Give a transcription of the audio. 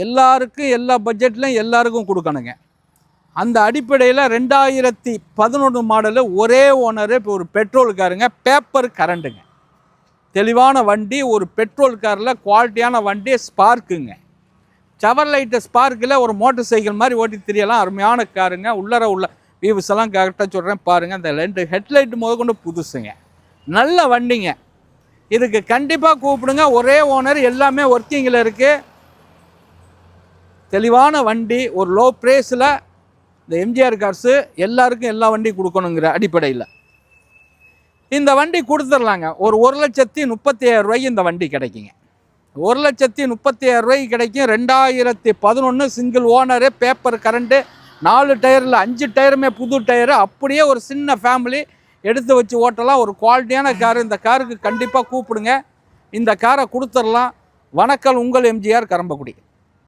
எல்லாருக்கும் எல்லா பட்ஜெட்லையும் எல்லாருக்கும் கொடுக்கணுங்க. அந்த அடிப்படையில் 2011 மாடலு ஒரே ஓனரு. இப்போ ஒரு பெட்ரோல் காருங்க, பேப்பர் கரண்ட்டுங்க, தெளிவான வண்டி. ஒரு பெட்ரோல் காரில் குவாலிட்டியான வண்டி, ஸ்பார்க்குங்க. செவர்லைட் ஸ்பார்க்கில் ஒரு மோட்டர் சைக்கிள் மாதிரி ஓட்டி தெரியலாம். அருமையான காருங்க. உள்ளர உள்ள வியூஸ் எல்லாம் கரெக்டாக சொல்கிறேன் பாருங்கள். அந்த 2 ஹெட்லைட் முத கொண்டு புதுசுங்க, நல்ல வண்டிங்க. இதுக்கு கண்டிப்பாக கூப்பிடுங்க. ஒரே ஓனர், எல்லாமே ஒர்க்கிங்கில் இருக்குது. தெளிவான வண்டி, ஒரு லோ ப்ரைஸில் இந்த எம்ஜிஆர் கார்ஸு எல்லாருக்கும் எல்லா வண்டியும் கொடுக்கணுங்கிற அடிப்படையில் இந்த வண்டி கொடுத்துடலாங்க. ஒரு 1,37,000 இந்த வண்டி கிடைக்குங்க. 1,37,000 கிடைக்கும். 2011 சிங்கிள் ஓனரு, பேப்பர் கரண்ட்டு, 4 டயரில் 5 டயருமே புது டயரு. அப்படியே ஒரு சின்ன ஃபேமிலி எடுத்து வச்சு ஓட்டலாம். ஒரு குவாலிட்டியான காரு. இந்த காருக்கு கண்டிப்பாக கூப்பிடுங்க. இந்த காரை கொடுத்துடலாம். வணக்கம், உங்கள் எம்ஜிஆர், கரம்பக்குடி.